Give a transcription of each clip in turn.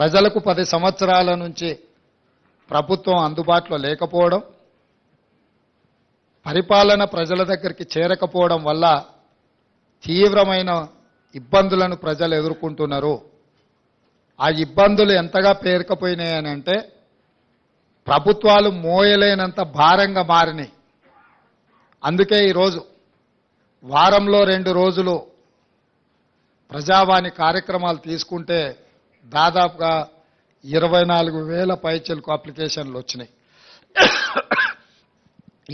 ప్రజలకు 10 సంవత్సరాల నుంచి ప్రభుత్వం అందుబాటులో లేకపోవడం, పరిపాలన ప్రజల దగ్గరికి చేరకపోవడం వల్ల తీవ్రమైన ఇబ్బందులను ప్రజలు ఎదుర్కొంటున్నారు. ఆ ఇబ్బందులు ఎంతగా పేరుకుపోయినాయనంటే ప్రభుత్వాలు మోయలేనంత భారంగా మారినాయి. అందుకే ఈరోజు వారంలో 2 రోజులు ప్రజావాణి కార్యక్రమాలు తీసుకుంటే దాదాపుగా 24,000 పైచిలకు అప్లికేషన్లు వచ్చినాయి.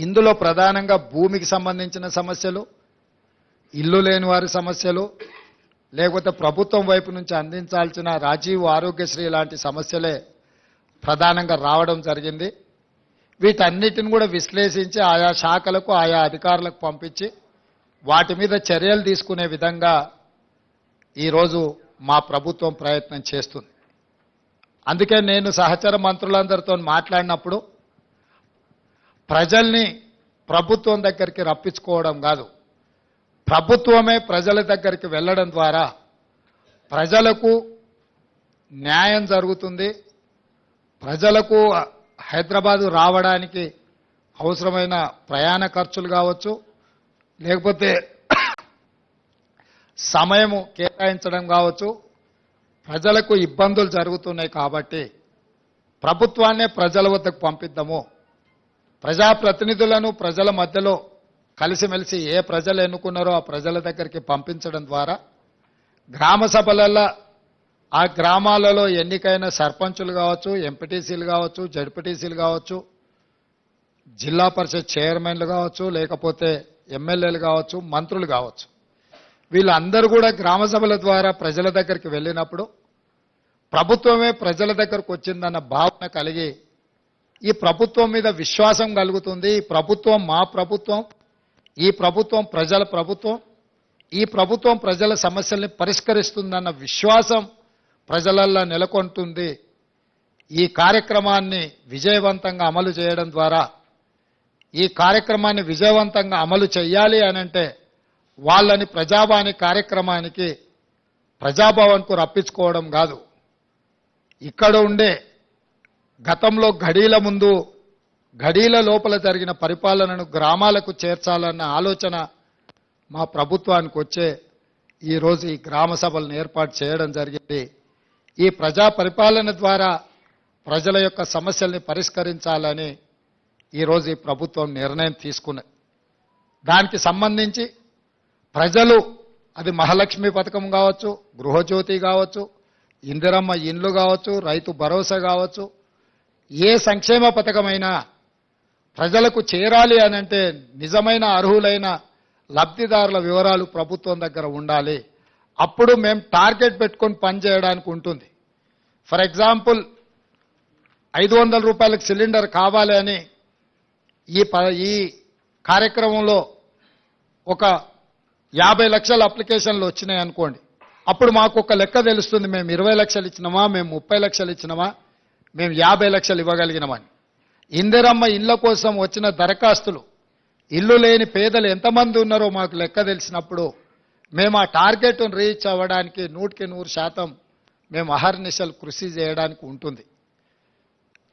ఇందులో ప్రధానంగా భూమికి సంబంధించిన సమస్యలు, ఇల్లు లేని వారి సమస్యలు, లేకపోతే ప్రభుత్వం వైపు నుంచి అందించాల్సిన రాజీవ్ ఆరోగ్యశ్రీ లాంటి సమస్యలే ప్రధానంగా రావడం జరిగింది. వీటన్నిటిని కూడా విశ్లేషించి ఆయా శాఖలకు ఆయా అధికారులకు పంపించి వాటి మీద చర్యలు తీసుకునే విధంగా ఈరోజు మా ప్రభుత్వం ప్రయత్నం చేస్తుంది. అందుకే నేను సహచర మంత్రులందరితో మాట్లాడినప్పుడు ప్రజల్ని ప్రభుత్వం దగ్గరికి రప్పించుకోవడం కాదు, ప్రభుత్వమే ప్రజల దగ్గరికి వెళ్ళడం ద్వారా ప్రజలకు న్యాయం జరుగుతుంది. ప్రజలకు హైదరాబాదు రావడానికి అవసరమైన ప్రయాణ ఖర్చులు కావచ్చు, లేకపోతే సమయము కేటాయించడం కావచ్చు, ప్రజలకు ఇబ్బందులు జరుగుతున్నాయి. కాబట్టి ప్రభుత్వాన్నే ప్రజల వద్దకు పంపిద్దాము. ప్రజాప్రతినిధులను ప్రజల మధ్యలో కలిసిమెలిసి ఏ ప్రజలు ఎన్నుకున్నారో ఆ ప్రజల దగ్గరికి పంపించడం ద్వారా గ్రామ సభలలో ఆ గ్రామాలలో ఎన్నికైన సర్పంచులు కావచ్చు, ఎంపీటీసీలు కావచ్చు, జడ్పీటీసీలు కావచ్చు, జిల్లా పరిషత్ చైర్మన్లు కావచ్చు, లేకపోతే ఎమ్మెల్యేలు కావచ్చు, మంత్రులు కావచ్చు, వీళ్ళందరూ కూడా గ్రామ సభల ద్వారా ప్రజల దగ్గరికి వెళ్ళినప్పుడు ప్రభుత్వమే ప్రజల దగ్గరకు వచ్చిందన్న భావన కలిగి ఈ ప్రభుత్వం మీద విశ్వాసం కలుగుతుంది. ఈ ప్రభుత్వం మా ప్రభుత్వం, ఈ ప్రభుత్వం ప్రజల ప్రభుత్వం, ఈ ప్రభుత్వం ప్రజల సమస్యల్ని పరిష్కరిస్తుందన్న విశ్వాసం ప్రజలల్లో నెలకొంటుంది. ఈ కార్యక్రమాన్ని విజయవంతంగా అమలు చేయడం ద్వారా, ఈ కార్యక్రమాన్ని విజయవంతంగా అమలు చేయాలి అనంటే వాళ్ళని ప్రజావాణి కార్యక్రమానికి ప్రజాభవన్కు రప్పించుకోవడం కాదు, ఇక్కడ ఉండే గతంలో ఘడీల ముందు ఘడీల లోపల జరిగిన పరిపాలనను గ్రామాలకు చేర్చాలన్న ఆలోచన మా ప్రభుత్వానికి వచ్చే ఈరోజు ఈ గ్రామ సభలను ఏర్పాటు చేయడం జరిగింది. ఈ ప్రజా పరిపాలన ద్వారా ప్రజల యొక్క సమస్యల్ని పరిష్కరించాలని ఈరోజు ఈ ప్రభుత్వం నిర్ణయం తీసుకున్నది. దానికి సంబంధించి ప్రజలు అది మహాలక్ష్మి పథకం కావచ్చు, గృహజ్యోతి కావచ్చు, ఇందిరమ్మ ఇండ్లు కావచ్చు, రైతు భరోసా కావచ్చు, ఏ సంక్షేమ పథకమైనా ప్రజలకు చేరాలి అనంటే నిజమైన అర్హులైన లబ్ధిదారుల వివరాలు ప్రభుత్వం దగ్గర ఉండాలి. అప్పుడు మేము టార్గెట్ పెట్టుకొని పనిచేయడానికి ఉంటుంది. ఫర్ ఎగ్జాంపుల్ 500 రూపాయలకు సిలిండర్ కావాలి అని ఈ కార్యక్రమంలో ఒక 50 లక్షల అప్లికేషన్లు వచ్చినాయి అనుకోండి. అప్పుడు మాకు ఒక లెక్క తెలుస్తుంది, మేము 20 లక్షలు ఇచ్చినామా, మేము 30 లక్షలు ఇచ్చినామా, మేము 50 లక్షలు ఇవ్వగలిగినామని. ఇందిరమ్మ ఇళ్ల కోసం వచ్చిన దరఖాస్తులు, ఇల్లు లేని పేదలు ఎంతమంది ఉన్నారో మాకు లెక్క తెలిసినప్పుడు మేము ఆ టార్గెట్ను రీచ్ అవ్వడానికి 100% మేము అహర్నిశలు కృషి చేయడానికి ఉంటుంది.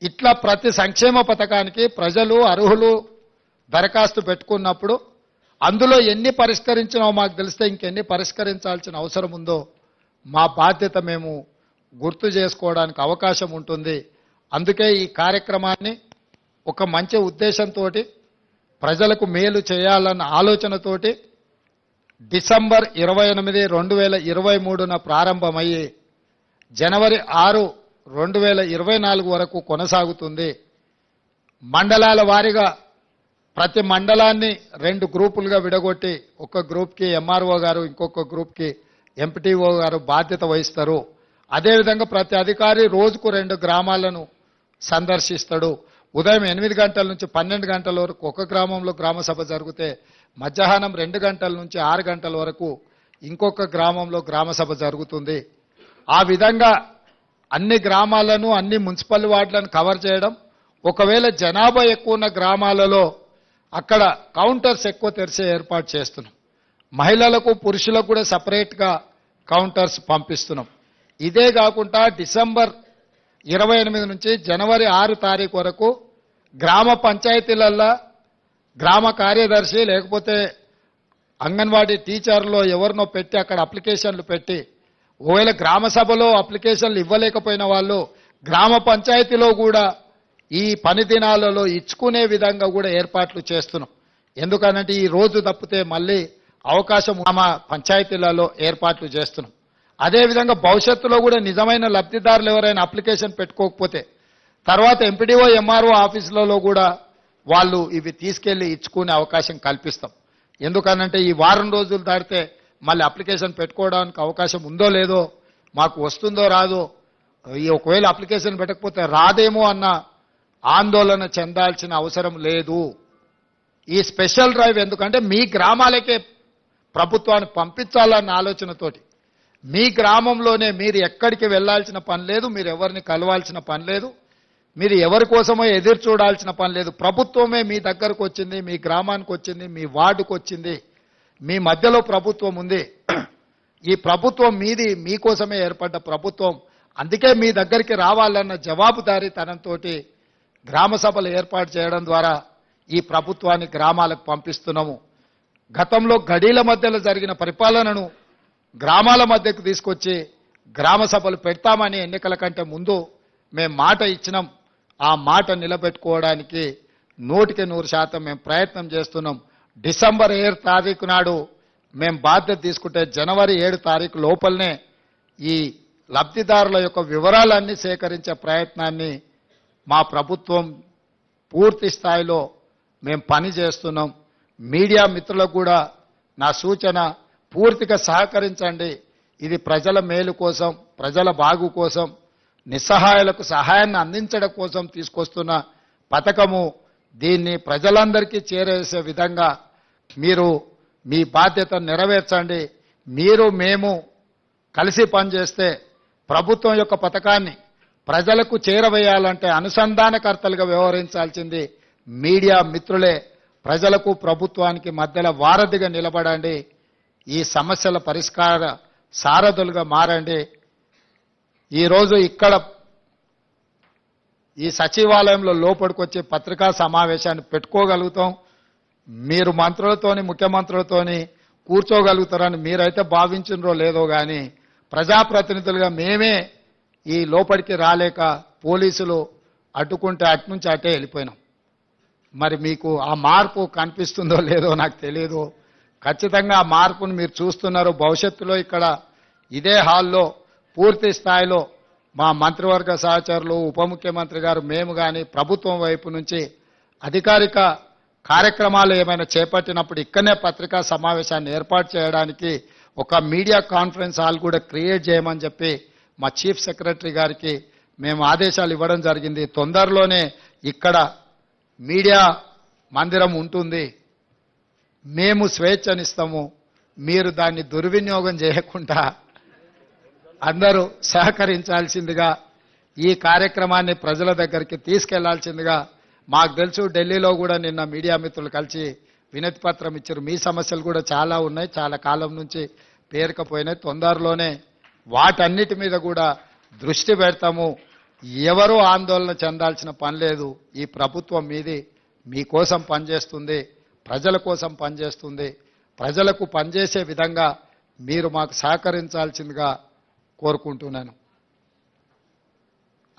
ఇట్లా ప్రతి సంక్షేమ పథకానికి ప్రజలు అర్హులు దరఖాస్తు పెట్టుకున్నప్పుడు అందులో ఎన్ని పరిష్కరించినామో మాకు తెలిస్తే ఇంకెన్ని పరిష్కరించాల్సిన అవసరం ఉందో మా బాధ్యత మేము గుర్తు చేసుకోవడానికి అవకాశం ఉంటుంది. అందుకే ఈ కార్యక్రమాన్ని ఒక మంచి ఉద్దేశంతో ప్రజలకు మేలు చేయాలన్న ఆలోచనతోటి డిసెంబర్ 28, 2023న ప్రారంభమయ్యి జనవరి 6, 2024 వరకు కొనసాగుతుంది. మండలాల వారీగా ప్రతి మండలాన్ని 2 గ్రూపులుగా విడగొట్టి ఒక గ్రూప్కి ఎంఆర్ఓ గారు, ఇంకొక గ్రూప్కి ఎంపీటీఓ గారు బాధ్యత వహిస్తారు. అదేవిధంగా ప్రతి అధికారి రోజుకు 2 గ్రామాలను సందర్శిస్తాడు. ఉదయం 8 గంటల నుంచి 12 గంటల వరకు ఒక గ్రామంలో గ్రామ సభ జరిగితే మధ్యాహ్నం 2 గంటల నుంచి 6 గంటల వరకు ఇంకొక గ్రామంలో గ్రామ సభ జరుగుతుంది. ఆ విధంగా అన్ని గ్రామాలను, అన్ని మున్సిపల్ వార్డులను కవర్ చేయడం. ఒకవేళ జనాభా ఎక్కువ ఉన్న గ్రామాలలో అక్కడ కౌంటర్స్ ఎక్కువ తెరిచే ఏర్పాటు చేస్తున్నాం. మహిళలకు, పురుషులకు కూడా సపరేట్గా కౌంటర్స్ పంపిస్తున్నాం. ఇదే కాకుండా డిసెంబర్ 28 నుంచి జనవరి 6 తారీఖు వరకు గ్రామ పంచాయతీలల్లో గ్రామ కార్యదర్శి లేకపోతే అంగన్వాడీ టీచర్లో ఎవరినో పెట్టి అక్కడ అప్లికేషన్లు పెట్టి ఒకవేళ గ్రామ సభలో అప్లికేషన్లు ఇవ్వలేకపోయిన వాళ్ళు గ్రామ పంచాయతీలో కూడా ఈ పని దినాలలో ఇచ్చుకునే విధంగా కూడా ఏర్పాట్లు చేస్తున్నాం. ఎందుకనంటే ఈ రోజు తప్పితే మళ్ళీ అవకాశం గ్రామ పంచాయతీలలో ఏర్పాట్లు చేస్తున్నాం. అదేవిధంగా భవిష్యత్తులో కూడా నిజమైన లబ్ధిదారులు ఎవరైనా అప్లికేషన్ పెట్టుకోకపోతే తర్వాత ఎంపీడీఓ ఎంఆర్ఓ ఆఫీసులలో కూడా వాళ్ళు ఇవి తీసుకెళ్లి ఇచ్చుకునే అవకాశం కల్పిస్తాం. ఎందుకనంటే ఈ వారం రోజులు దాటితే మళ్ళీ అప్లికేషన్ పెట్టుకోవడానికి అవకాశం ఉందో లేదో, మాకు వస్తుందో రాదో, ఈ ఒకవేళ అప్లికేషన్ పెట్టకపోతే రాదేమో అన్న ఆందోళన చెందాల్సిన అవసరం లేదు. ఈ స్పెషల్ డ్రైవ్ ఎందుకంటే మీ గ్రామాలకే ప్రభుత్వాన్ని పంపించాలన్న ఆలోచనతోటి మీ గ్రామంలోనే మీరు ఎక్కడికి వెళ్లాల్సిన పని లేదు, మీరు ఎవరిని కలవాల్సిన పని లేదు, మీరు ఎవరి కోసమో ఎదురు చూడాల్సిన పని లేదు. ప్రభుత్వమే మీ దగ్గరకు వచ్చింది, మీ గ్రామానికి వచ్చింది, మీ వార్డుకు వచ్చింది, మీ మధ్యలో ప్రభుత్వం ఉంది. ఈ ప్రభుత్వం మీది, మీకోసమే ఏర్పడ్డ ప్రభుత్వం. అందుకే మీ దగ్గరికి రావాలన్న జవాబుదారీతనంతో గ్రామ సభలు ఏర్పాటు చేయడం ద్వారా ఈ ప్రభుత్వాన్ని గ్రామాలకు పంపిస్తున్నాము. గతంలో గడీల మధ్యలో జరిగిన పరిపాలనను గ్రామాల మధ్యకు తీసుకొచ్చి గ్రామ సభలు పెడతామని ఎన్నికల కంటే ముందు మేము మాట ఇచ్చినాం. ఆ మాట నిలబెట్టుకోవడానికి 100% మేము ప్రయత్నం చేస్తున్నాం. డిసెంబర్ 7 తారీఖు నాడు మేము బాధ్యత తీసుకుంటే జనవరి 7 తారీఖు లోపలనే ఈ లబ్ధిదారుల యొక్క వివరాలన్నీ సేకరించే ప్రయత్నాన్ని మా ప్రభుత్వం పూర్తి స్థాయిలో మేము పని చేస్తున్నాం. మీడియా మిత్రులకు కూడా నా సూచన, పూర్తిగా సహకరించండి. ఇది ప్రజల మేలు కోసం, ప్రజల బాగు కోసం, నిస్సహాయులకు సహాయాన్ని అందించడం కోసం తీసుకొస్తున్న పథకము. దీన్ని ప్రజలందరికీ చేరేసే విధంగా మీరు మీ బాధ్యతను నెరవేర్చండి. మీరు మేము కలిసి పనిచేస్తే ప్రభుత్వం యొక్క పథకాన్ని ప్రజలకు చేరవేయాలంటే అనుసంధానకర్తలుగా వ్యవహరించాల్సింది మీడియా మిత్రులే. ప్రజలకు ప్రభుత్వానికి మధ్యలో వారధిగా నిలబడండి. ఈ సమస్యల పరిష్కార సారథులుగా మారండి. ఈరోజు ఇక్కడ ఈ సచివాలయంలో లోపలికొచ్చి పత్రికా సమావేశాన్ని పెట్టుకోగలుగుతాం. మీరు మంత్రులతోని, ముఖ్యమంత్రులతోని కూర్చోగలుగుతారని మీరైతే భావించినరో లేదో కానీ ప్రజాప్రతినిధులుగా మేమే ఈ లోపలికి రాలేక పోలీసులు అడ్డుకుంటే అట్నుంచి అటే వెళ్ళిపోయినాం. మరి మీకు ఆ మార్పు కనిపిస్తుందో లేదో నాకు తెలియదు. ఖచ్చితంగా ఆ మార్పును మీరు చూస్తున్నారు. భవిష్యత్తులో ఇక్కడ ఇదే హాల్లో పూర్తి స్థాయిలో మా మంత్రివర్గ సహచరులు, ఉప ముఖ్యమంత్రి గారు, మేము కానీ ప్రభుత్వం వైపు నుంచి అధికారిక కార్యక్రమాలు ఏమైనా చేపట్టినప్పుడు ఇక్కడనే పత్రికా సమావేశాన్ని ఏర్పాటు చేయడానికి ఒక మీడియా కాన్ఫరెన్స్ హాల్ కూడా క్రియేట్ చేయమని చెప్పి మా చీఫ్ సెక్రటరీ గారికి మేము ఆదేశాలు ఇవ్వడం జరిగింది. తొందరలోనే ఇక్కడ మీడియా మందిరం ఉంటుంది. మేము స్వేచ్ఛనిస్తాము. మీరు దాన్ని దుర్వినియోగం చేయకుండా అందరూ సహకరించాల్సిందిగా, ఈ కార్యక్రమాన్ని ప్రజల దగ్గరికి తీసుకెళ్లాల్సిందిగా. మాకు తెలుసు ఢిల్లీలో కూడా నిన్న మీడియా మిత్రులు కలిసి వినతి పత్రం ఇచ్చారు. మీ సమస్యలు కూడా చాలా ఉన్నాయి, చాలా కాలం నుంచి పేరుకపోయినాయి. తొందరలోనే వాటన్నిటి మీద కూడా దృష్టి పెడతాము. ఎవరూ ఆందోళన చెందాల్సిన పని లేదు. ఈ ప్రభుత్వం మీది, మీకోసం పనిచేస్తుంది, ప్రజల కోసం పనిచేస్తుంది. ప్రజలకు పనిచేసే విధంగా మీరు మాకు సహకరించాల్సిందిగా కోరుకుంటున్నాను.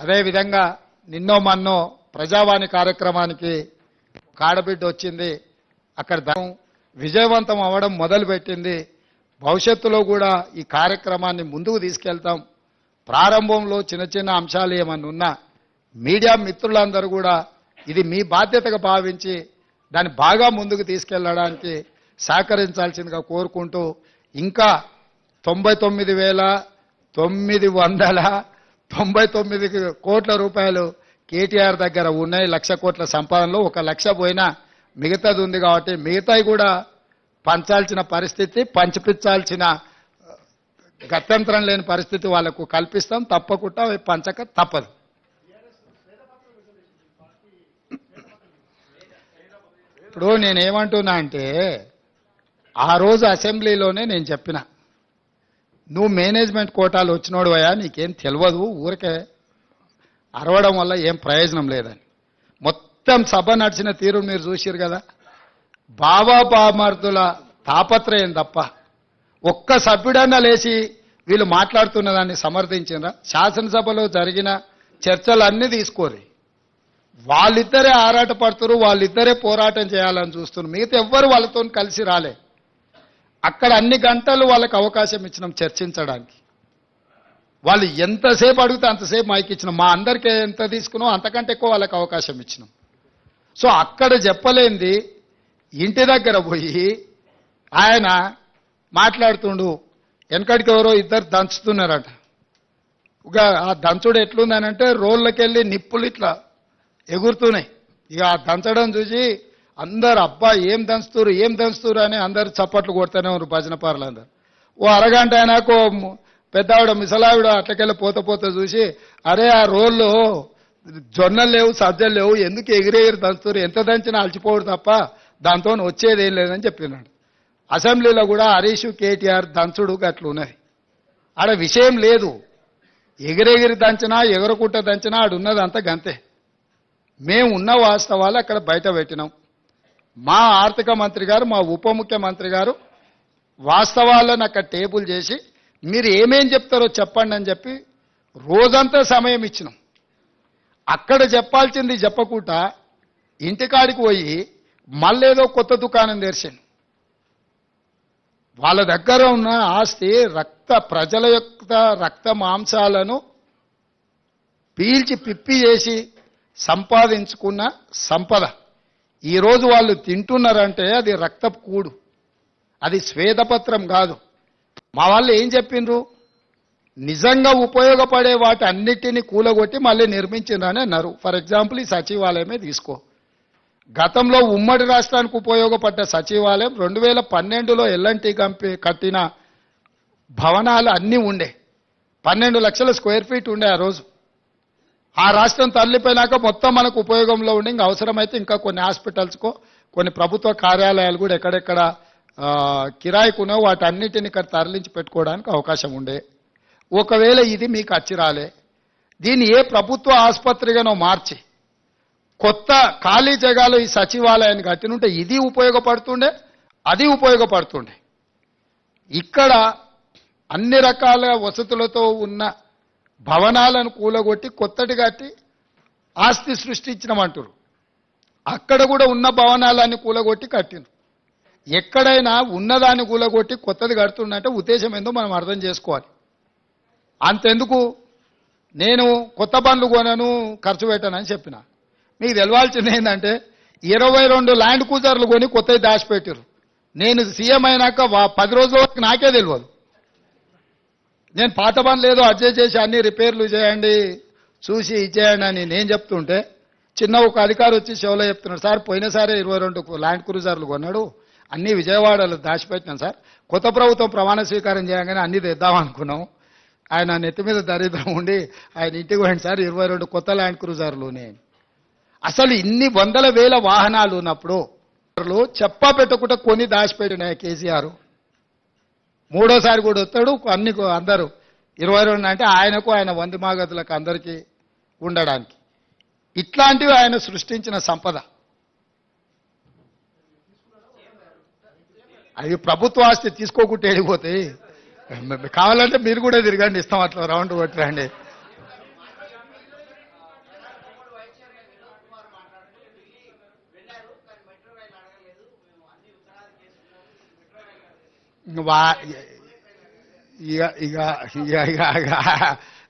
అదేవిధంగా నిన్నో మన్నో ప్రజావాణి కార్యక్రమానికి కాడబిడ్డ వచ్చింది. అక్కడ విజయవంతం అవ్వడం మొదలుపెట్టింది. భవిష్యత్తులో కూడా ఈ కార్యక్రమాన్ని ముందుకు తీసుకెళ్తాం. ప్రారంభంలో చిన్న చిన్న అంశాలు ఏమన్నా ఉన్నా మీడియా మిత్రులందరూ కూడా ఇది మీ బాధ్యతగా భావించి దాన్ని బాగా ముందుకు తీసుకెళ్లడానికి సహకరించాల్సిందిగా కోరుకుంటూ, ఇంకా 99,999 కోట్ల రూపాయలు కేటీఆర్ దగ్గర ఉన్నాయి. 1,00,000 కోట్ల సంపాదనలో 1,00,000 పోయినా మిగతాది ఉంది కాబట్టి మిగతాయి కూడా పంచాల్సిన పరిస్థితి, పంచిపించాల్సిన గత్యంతరం లేని పరిస్థితి వాళ్లకు కల్పిస్తాం. తప్పకుండా పంచక తప్పదు. ఇప్పుడు నేనేమంటున్నా అంటే, ఆ రోజు అసెంబ్లీలోనే నేను చెప్పిన, నువ్వు మేనేజ్మెంట్ కోటాలు వచ్చినోడువయ్యా, నీకేం తెలియదు, ఊరికే అరవడం వల్ల ఏం ప్రయోజనం లేదని. మొత్తం సభ నడిచిన తీరు మీరు చూసిరు కదా. బావా బామర్దుల తాపత్రయం తప్ప ఒక్క సభ్యుడన్నా లేచి వీళ్ళు మాట్లాడుతున్న దాన్ని సమర్థించినరా? శాసనసభలో జరిగిన చర్చలన్నీ తీసుకోరు. వాళ్ళిద్దరే ఆరాట పడుతున్నారు, వాళ్ళిద్దరే పోరాటం చేయాలని చూస్తున్నారు. మిగతా ఎవ్వరు వాళ్ళతో కలిసి రాలే. అక్కడ అన్ని గంటలు వాళ్ళకి అవకాశం ఇచ్చినాం చర్చించడానికి. వాళ్ళు ఎంతసేపు అడిగితే అంతసేపు మైక్ ఇచ్చినాం. మా అందరికీ ఎంత తీసుకున్నాం అంతకంటే ఎక్కువ వాళ్ళకి అవకాశం ఇచ్చినాం. సో అక్కడ చెప్పలేంది ఇంటి దగ్గర పోయి ఆయన మాట్లాడుతుండు. వెనకడికి ఎవరో ఇద్దరు దంచుతున్నారట. ఇక ఆ దంచుడు ఎట్లుందనంటే రోళ్ళకెళ్ళి నిప్పులు ఇట్లా ఎగురుతున్నాయి. ఇక ఆ దంచడం చూసి అందరు అబ్బా ఏం దంచుతురు అని అందరు చప్పట్లు కొడుతూనే ఉన్నారు భజన పార్లందరూ. ఓ అరగంట అయినాకో పెద్దావిడ మిసలావిడ అట్లకెళ్ళి పోత చూసి అరే ఆ రోళ్ళు జొన్నలు లేవు సజ్జలు లేవు ఎందుకు ఎగిరెగిరి దంచుతురు, ఎంత దంచినా అలచిపోడు తప్ప దాంతో వచ్చేది ఏం లేదని చెప్పినాడు. అసెంబ్లీలో కూడా హరీష్ కేటీఆర్ దంచుడు గట్లు ఉన్నది. ఆడ విషయం లేదు. ఎగిరెగిరి దంచినా ఎగరకుట్ట దంచినా ఆడున్నది అంత గంతే. మేము ఉన్న వాస్తవాలు అక్కడ బయట పెట్టినాం. మా ఆర్థిక మంత్రి గారు మా ఉప ముఖ్యమంత్రి గారు వాస్తవాలను అక్కడ టేబుల్ చేసి మీరు ఏమేం చెప్తారో చెప్పండి అని చెప్పి రోజంతా సమయం ఇచ్చినాం. అక్కడ చెప్పాల్సింది చెప్పకుండా ఇంటికాడికి పోయి మళ్ళేదో కొత్త దుకాణం తెరిచాను. వాళ్ళ దగ్గర ఉన్న ఆస్తి ప్రజల యొక్క రక్త మాంసాలను పీల్చి పిప్పి చేసి సంపాదించుకున్న సంపద ఈరోజు వాళ్ళు తింటున్నారంటే అది రక్తపు కూడు, అది శ్వేతపత్రం కాదు. మా వాళ్ళు ఏం చెప్పిండ్రు, నిజంగా ఉపయోగపడే వాటి అన్నిటినీ కూలగొట్టి మళ్ళీ నిర్మించిండ్రని అన్నారు. ఫర్ ఎగ్జాంపుల్ ఈ సచివాలయమే తీసుకో. గతంలో ఉమ్మడి రాష్ట్రానికి ఉపయోగపడ్డ సచివాలయం 2012లో ఎల్ఎన్టీ కంపెనీ కట్టిన భవనాలు అన్నీ ఉండే. 12 లక్షల స్క్వేర్ ఫీట్ ఉండే ఆ రోజు. ఆ రాష్ట్రం తరలిపోయినాక మొత్తం మనకు ఉపయోగంలో ఉండి ఇంకా అవసరమైతే ఇంకా కొన్ని హాస్పిటల్స్కో కొన్ని ప్రభుత్వ కార్యాలయాలు కూడా ఎక్కడెక్కడ కిరాయికునో వాటన్నిటిని ఇక్కడ తరలించి పెట్టుకోవడానికి అవకాశం ఉండే. ఒకవేళ ఇది మీకు అచ్చిరాలే, దీన్ని ఏ ప్రభుత్వ ఆసుపత్రిగానో మార్చి కొత్త ఖాళీ జగాలో ఈ సచివాలయాన్ని కట్టినుంటే ఇది ఉపయోగపడుతుండే, అది ఉపయోగపడుతుండే. ఇక్కడ అన్ని రకాల వసతులతో ఉన్న భవనాలను కూలగొట్టి కొత్తటి కట్టి ఆస్తి సృష్టించినమంటారు. అక్కడ కూడా ఉన్న భవనాలన్నీ కూలగొట్టి కట్టిను. ఎక్కడైనా ఉన్నదాన్ని కూలగొట్టి కొత్తది కడుతుందంటే ఉద్దేశం ఏందో మనం అర్థం చేసుకోవాలి. అంతెందుకు నేను కొత్త బండ్లు కొనను ఖర్చు పెట్టానని చెప్పిన. మీకు తెలవాల్సింది ఏంటంటే 22 ల్యాండ్ క్రూజర్లు కొని కొత్తవి దాచిపెట్టారు. నేను సీఎం అయినాక 10 రోజుల వరకు నాకే తెలియదు. నేను పాత బండ్లు ఏదో అడ్జస్ట్ చేసి అన్ని రిపేర్లు చేయండి చూసి ఇచ్చేయండి అని నేను చెప్తుంటే చిన్న ఒక అధికారి వచ్చి షోలో చెప్తున్నాడు, సార్ పోయినసారి 22 ల్యాండ్ క్రూజర్లు కొన్నాడు, అన్ని విజయవాడలో దాచిపెట్టినాం సార్, కొత్త ప్రభుత్వం ప్రమాణ స్వీకారం చేయగానే అన్ని తెద్దామనుకున్నాం. ఆయన నెత్తి మీద దరిద్రం ఉండి ఆయన ఇంటికి పోయింది సార్ 22 కొత్త ల్యాండ్ క్రూజర్లునే. అసలు ఇన్ని వందల వేల వాహనాలు ఉన్నప్పుడు చెప్పా పెట్టకుండా కొని దాచిపెట్టినాయి కేసీఆర్. మూడోసారి కూడా వస్తాడు అన్ని అందరూ 22 అంటే ఆయనకు ఆయన వంది మాగతులకు అందరికీ ఉండడానికి. ఇట్లాంటివి ఆయన సృష్టించిన సంపద. అవి ప్రభుత్వ ఆస్తి తీసుకోకుండా వెళ్ళిపోతాయి. కావాలంటే మీరు కూడా తిరగండి, ఇస్తాం అట్లా రౌండ్ కొట్టరండి.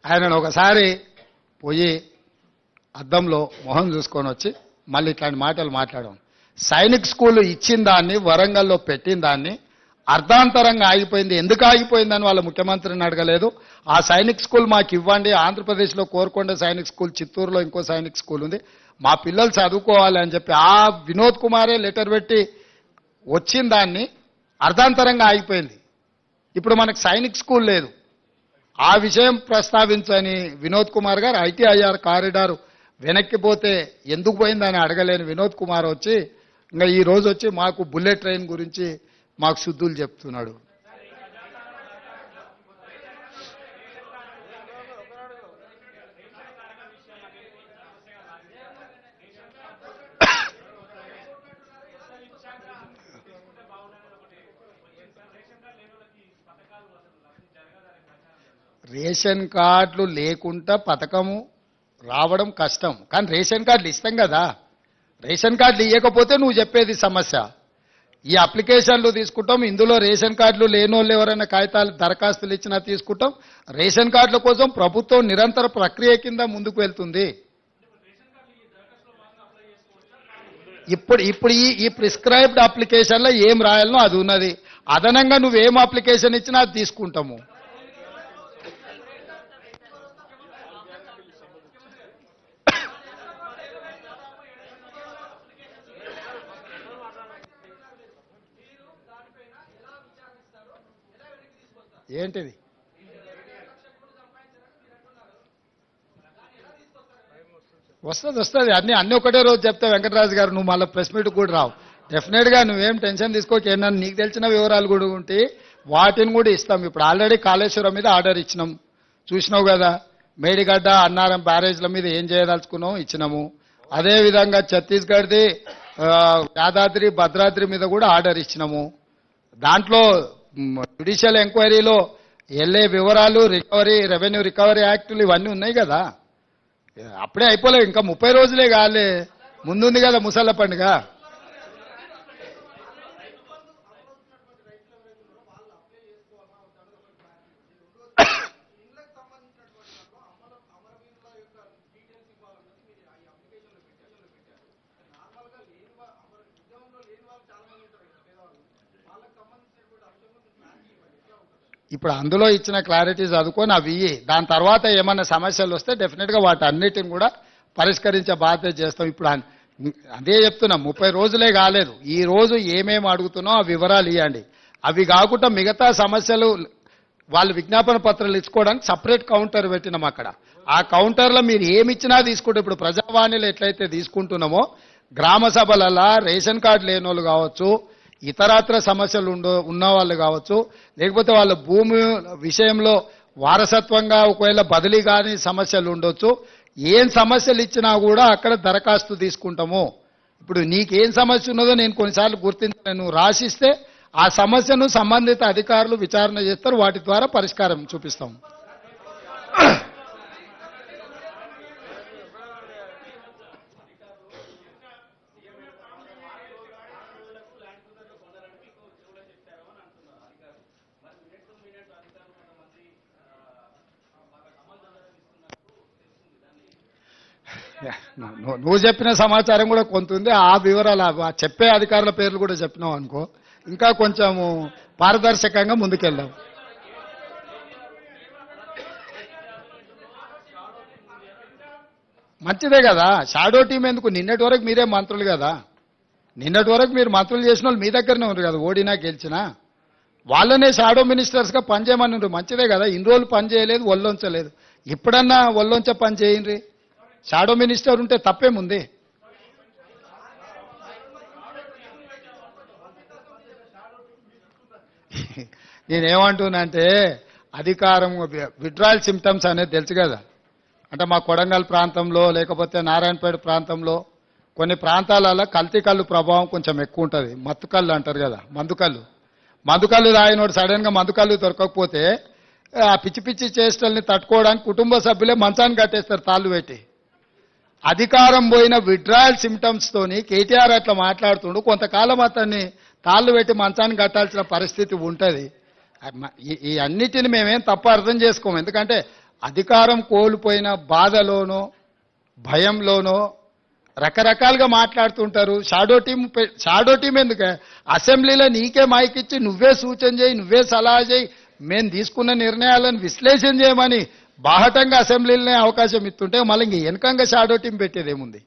ఆయన ఒకసారి పోయి అద్దంలో మొహం చూసుకొని వచ్చి మళ్ళీ ఇట్లాంటి మాటలు మాట్లాడడం. సైనిక్ స్కూల్ ఇచ్చిన దాన్ని వరంగల్లో పెట్టిన దాన్ని అర్ధాంతరంగా ఆగిపోయింది. ఎందుకు ఆగిపోయిందని వాళ్ళ ముఖ్యమంత్రిని అడగలేదు. ఆ సైనిక్ స్కూల్ మాకు ఇవ్వండి, ఆంధ్రప్రదేశ్లో కోరుకొండ సైనిక్ స్కూల్, చిత్తూరులో ఇంకో సైనిక్ స్కూల్ ఉంది, మా పిల్లలు చదువుకోవాలి అని చెప్పి ఆ వినోద్ కుమారే లెటర్ పెట్టి వచ్చిన దాన్ని అర్ధాంతరంగా ఆగిపోయింది. ఇప్పుడు మనకు సైనిక్ స్కూల్ లేదు. ఆ విషయం ప్రస్తావించని వినోద్ కుమార్ గారు ఐటీఐఆర్ కారిడార్ వెనక్కిపోతే ఎందుకు పోయిందని అడగలేని వినోద్ కుమార్ వచ్చి ఇంకా ఈ రోజు వచ్చి మాకు బుల్లెట్ ట్రైన్ గురించి మాకు శుద్ధులు చెప్తున్నాడు. రేషన్ కార్డులు లేకుండా పథకము రావడం కష్టం. కానీ రేషన్ కార్డులు ఇస్తాం కదా. రేషన్ కార్డులు ఇవ్వకపోతే నువ్వు చెప్పేది సమస్య. ఈ అప్లికేషన్లు తీసుకుంటాం, ఇందులో రేషన్ కార్డులు లేనోళ్ళు ఎవరైనా కాగితాలు దరఖాస్తులు ఇచ్చినా తీసుకుంటాం. రేషన్ కార్డుల కోసం ప్రభుత్వం నిరంతర ప్రక్రియ కింద ముందుకు వెళ్తుంది. ఇప్పుడు ఇప్పుడు ఈ ప్రిస్క్రైబ్డ్ అప్లికేషన్లో ఏం రాయాలనో అది ఉన్నది. అదనంగా నువ్వేం అప్లికేషన్ ఇచ్చినా అది తీసుకుంటాము. ఏంటిది? వస్తుంది అన్ని ఒకటే రోజు చెప్తా వెంకటరాజు గారు. నువ్వు మళ్ళీ ప్రెస్ మీట్ కూడా రావు. డెఫినెట్గా నువ్వేం టెన్షన్ తీసుకోక. ఏమన్నా నీకు తెలిసిన వివరాలు కూడా ఉంటే వాటిని కూడా ఇస్తాం. ఇప్పుడు ఆల్రెడీ కాళేశ్వరం మీద ఆర్డర్ ఇచ్చినాం, చూసినావు కదా. మేడిగడ్డ అన్నారం బ్యారేజ్ల మీద ఏం చేయదలుచుకున్నాం ఇచ్చినాము. అదేవిధంగా ఛత్తీస్గఢ్ది యాదాద్రి భద్రాద్రి మీద కూడా ఆర్డర్ ఇచ్చినాము. దాంట్లో జ్యుడిషియల్ ఎంక్వైరీలో వెళ్ళే వివరాలు, రికవరీ, రెవెన్యూ రికవరీ యాక్టులు ఇవన్నీ ఉన్నాయి కదా. అప్పుడే అయిపోలేవు, ఇంకా 30 రోజులే కాలే, ముందుంది కదా ముసళ్ళ పండుగ. ఇప్పుడు అందులో ఇచ్చిన క్లారిటీ చదువుకొని అవి దాని తర్వాత ఏమైనా సమస్యలు వస్తే డెఫినెట్గా వాటి అన్నిటిని కూడా పరిష్కరించే బాధ్యత చేస్తాం. ఇప్పుడు అదే చెప్తున్నాం, 30 రోజులే కాలేదు. ఈ రోజు ఏమేమి అడుగుతున్నాం ఆ వివరాలు ఇవ్వండి. అవి కాకుండా మిగతా సమస్యలు వాళ్ళు విజ్ఞాపన పత్రాలు ఇచ్చుకోవడానికి సపరేట్ కౌంటర్ పెట్టినాం అక్కడ. ఆ కౌంటర్లో మీరు ఏమి ఇచ్చినా తీసుకుంటే, ఇప్పుడు ప్రజావాణిలో ఎట్లయితే తీసుకుంటున్నామో గ్రామ సభలలో రేషన్ కార్డు లేని వాళ్ళు కావచ్చు, ఇతరత్ర సమస్యలు ఉన్నవాళ్ళు కావచ్చు, లేకపోతే వాళ్ళ భూమి విషయంలో వారసత్వంగా ఒకవేళ బదిలీ కాని సమస్యలు ఉండొచ్చు. ఏం సమస్యలు ఇచ్చినా కూడా అక్కడ దరఖాస్తు తీసుకుంటాము. ఇప్పుడు నీకేం సమస్య ఉన్నదో నేను కొన్నిసార్లు గుర్తించాను, నువ్వు రాసిస్తే ఆ సమస్యను సంబంధిత అధికారులు విచారణ చేస్తారు, వాటి ద్వారా పరిష్కారం చూపిస్తాం. నువ్వు చెప్పిన సమాచారం కూడా కొంత ఉంది. ఆ వివరాలు చెప్పే అధికారుల పేర్లు కూడా చెప్పినావు అనుకో, ఇంకా కొంచెము పారదర్శకంగా ముందుకెళ్దాం. మంచిదే కదా, షాడో టీం ఎందుకు? నిన్నటి వరకు మీరే మంత్రులు కదా. నిన్నటి వరకు మీరు మంత్రులు చేసిన వాళ్ళు మీ దగ్గరనే ఉన్నారు కదా, ఓడినా గెలిచినా. వాళ్ళనే షాడో మినిస్టర్స్గా పనిచేయమని ఉంటారు. మంచిదే కదా, ఇన్ని రోజులు పని చేయలేదు, ఒళ్ళొంచలేదు. ఇప్పుడన్నా ఒళ్ళొంచే పని చేయండి. షాడో మినిస్టర్ ఉంటే తప్పేముంది? నేనేమంటున్నానంటే అధికారం విడ్రాయల్ సిమ్టమ్స్ అనేది తెలుసు కదా. అంటే మా కొడంగల్ ప్రాంతంలో లేకపోతే నారాయణపేట ప్రాంతంలో కొన్ని ప్రాంతాలలో కల్తీ కళ్ళు ప్రభావం కొంచెం ఎక్కువ ఉంటుంది. మత్తు కళ్ళు అంటారు కదా, మందుకళ్ళు తాగినోడు సడన్గా మందుకళ్ళు దొరకకపోతే ఆ పిచ్చి పిచ్చి చేష్టల్ని తట్టుకోవడానికి కుటుంబ సభ్యులే మంచాన్ని కట్టేస్తారు తాళ్ళు పెట్టి. అధికారం పోయిన విడ్రాయల్ సిమ్టమ్స్ తోని కేటీఆర్ అట్లా మాట్లాడుతుండు. కొంతకాలం అతన్ని తాళ్ళు పెట్టి మంచాన్ని కట్టాల్సిన పరిస్థితి ఉంటుంది. ఈ అన్నిటిని మేమేం తప్ప అర్థం చేసుకోము. ఎందుకంటే అధికారం కోల్పోయిన బాధలోనో భయంలోనో రకరకాలుగా మాట్లాడుతుంటారు. షాడో టీం ఎందుకు? అసెంబ్లీలో నీకే మైక్ ఇచ్చి నువ్వే సూచన చేయి, నువ్వే సలహా చేయి, మేము తీసుకున్న నిర్ణయాలను విశ్లేషణ చేయమని బాహటంగా అసెంబ్లీలోనే అవకాశం ఇస్తుంటే మళ్ళీ ఇంక వెనకంగా షాడో టీం పెట్టేదేముంది?